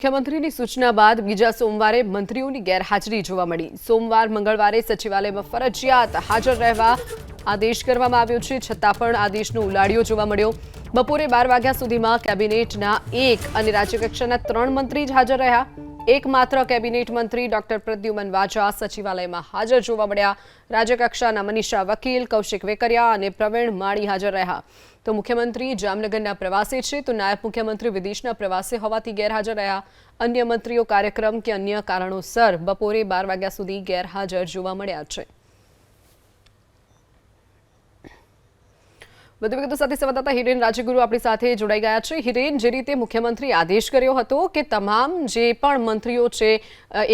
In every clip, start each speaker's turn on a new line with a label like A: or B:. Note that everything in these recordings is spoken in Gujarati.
A: મુખ્યમંત્રીની સૂચના બાદ બીજા સોમવારે મંત્રીઓની ગેરહાજરી જોવા મળી। સોમવાર મંગળવારે સચિવાલયમાં ફરજિયાત હાજર રહેવા આદેશ કરવામાં આવ્યો છે, છતાં પણ આદેશનો ઉલાળ્યો જોવા મળ્યો। બપોરે 12 વાગ્યા સુધીમાં કેબિનેટના 1 અને રાજ્યકક્ષાના 3 મંત્રી જ હાજર રહ્યા। એકમાત્ર કેબિનેટ મંત્રી ડોક્ટર પ્રદ્યુમન વાજા સચિવાલયમાં હાજર જોવા મળ્યા। રાજ્યકક્ષાના મનીષા વકીલ, કૌશિક વેકરિયા અને પ્રવીણ માળી હાજર રહ્યા। તો મુખ્યમંત્રી જામનગરના પ્રવાસે છે, તો નાયબ મુખ્યમંત્રી વિદેશના પ્રવાસે હોવાથી ગેરહાજર રહ્યા। અન્ય મંત્રીઓ કાર્યક્રમ કે અન્ય કારણોસર બપોરે 12 વાગ્યા સુધી ગેરહાજર જોવા મળ્યા છે। વધુ વિગતો સાથે સંવાદદાતા હિરેન રાજગુરુ આપણી સાથે જોડાઈ ગયા છે। હિરેન, જે રીતે મુખ્યમંત્રી આદેશ કર્યો હતો કે તમામ જે પણ મંત્રીઓ છે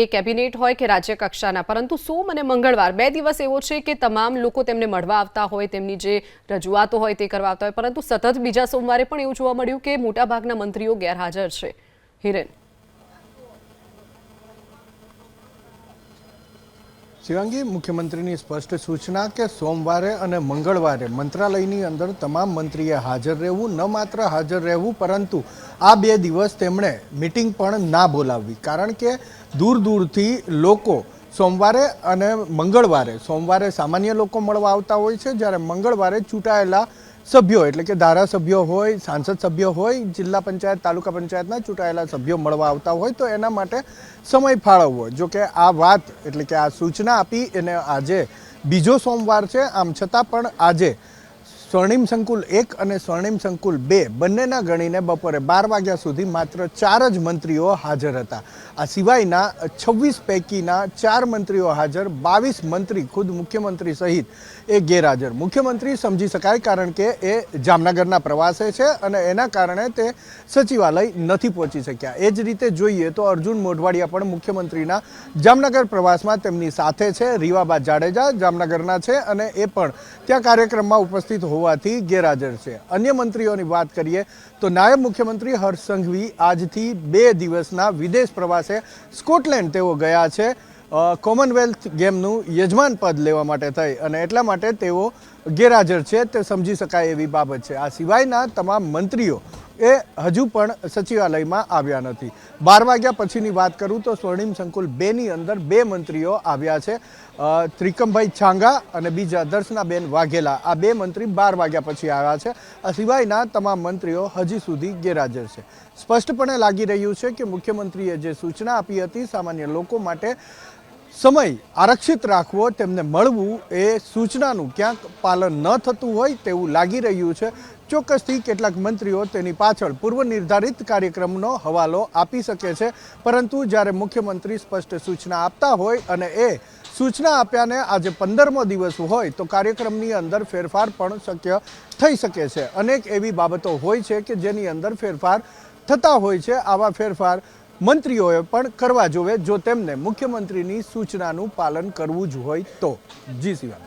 A: એ કેબિનેટ હોય કે રાજ્ય કક્ષાના, પરંતુ સોમ અને મંગળવાર 2 દિવસ એવો છે કે તમામ લોકો તેમને મળવા આવતા હોય, તેમની જે રજૂઆતો હોય તે કરવા આવતા હોય, પરંતુ સતત બીજા સોમવારે પણ એવું જોવા મળ્યું કે મોટાભાગના મંત્રીઓ ગેરહાજર છે। હિરેન,
B: શિવાંગી, મુખ્યમંત્રીની સ્પષ્ટ સૂચના કે સોમવારે અને મંગળવારે મંત્રાલયની અંદર તમામ મંત્રીએ હાજર રહેવું, ન માત્ર હાજર રહેવું પરંતુ આ 2 દિવસ તેમણે મિટિંગ પણ ના બોલાવવી, કારણ કે દૂર દૂરથી લોકો સોમવારે અને મંગળવારે, સોમવારે સામાન્ય લોકો મળવા આવતા હોય છે, જ્યારે મંગળવારે ચૂંટાયેલા સભ્યો એટલે કે ધારાસભ્યો હોય, સાંસદ સભ્યો હોય, જિલ્લા પંચાયત, તાલુકા પંચાયતના ચૂંટાયેલા સભ્યો મળવા આવતા હોય, તો એના માટે સમય ફાળવવો। જો કે આ વાત એટલે કે આ સૂચના આપી એને આજે બીજો સોમવાર છે, આમ છતાં પણ આજે સ્વર્ણિમ સંકુલ 1 અને સ્વર્ણિમ સંકુલ 2 બંનેના ગણીને બપોરે 12 વાગ્યા સુધી માત્ર 4 જ મંત્રીઓ હાજર હતા। આ સિવાયના 26 પૈકીના 4 મંત્રીઓ હાજર, 22 મંત્રી ખુદ મુખ્યમંત્રી સહિત એ ગેરહાજર। મુખ્યમંત્રી સમજી શકાય, કારણ કે એ જામનગરના પ્રવાસે છે અને એના કારણે તે સચિવાલય નથી પહોંચી શક્યા। એ જ રીતે જોઈએ તો અર્જુન મોઢવાડિયા પણ મુખ્યમંત્રીના જામનગર પ્રવાસમાં તેમની સાથે છે। રીવાબા જાડેજા જામનગરના છે અને એ પણ ત્યાં કાર્યક્રમમાં ઉપસ્થિત હોવાથી ગેરહાજર છે। અન્ય મંત્રીઓની વાત કરીએ તો નાયબ મુખ્યમંત્રી હર્ષ સંઘવી આજથી 2 દિવસના વિદેશ પ્રવાસે સ્કોટલેન્ડ તેઓ ગયા છે, કોમનવેલ્થ ગેમનું યજમાન પદ લેવા માટે થઈ, અને એટલા માટે તેઓ ગેરહાજર છે, તે સમજી શકાય એવી બાબત છે। આ સિવાયના તમામ મંત્રીઓ એ હજુ પણ સચિવાલયમાં આવ્યા નથી। 12 વાગ્યા પછીની વાત કરું તો સ્વર્ણિમ સંકુલ 2ની અંદર 2 મંત્રીઓ આવ્યા છે, ત્રિકમભાઈ છાંગા અને બીજા દર્શનાબેન વાઘેલા। આ 2 મંત્રી 12 વાગ્યા પછી આવ્યા છે। આ સિવાયના તમામ મંત્રીઓ હજી સુધી ગેરહાજર છે। સ્પષ્ટપણે લાગી રહ્યું છે કે મુખ્યમંત્રીએ જે સૂચના આપી હતી સામાન્ય લોકો માટે સમય આરક્ષિત રાખવો, તેમને મળવું, એ સૂચનાનું ક્યાંક પાલન ન થતું હોય તેવું લાગી રહ્યું છે। ચોક્કસથી કેટલાક મંત્રીઓ તેની પાછળ પૂર્વ નિર્ધારિત કાર્યક્રમનો હવાલો આપી શકે છે, પરંતુ જ્યારે મુખ્યમંત્રી સ્પષ્ટ સૂચના આપતા હોય અને એ સૂચના આપ્યાને આજે 15મો દિવસ હોય તો કાર્યક્રમની અંદર ફેરફાર પણ શક્ય થઈ શકે છે। અનેક એવી બાબતો હોય છે કે જેની અંદર ફેરફાર થતા હોય છે। આવા ફેરફાર મંત્રીઓએ પણ કરવા જોવે, જો તેમને મુખ્યમંત્રીની સૂચનાનું પાલન કરવું જ હોય તો। જી શિવા।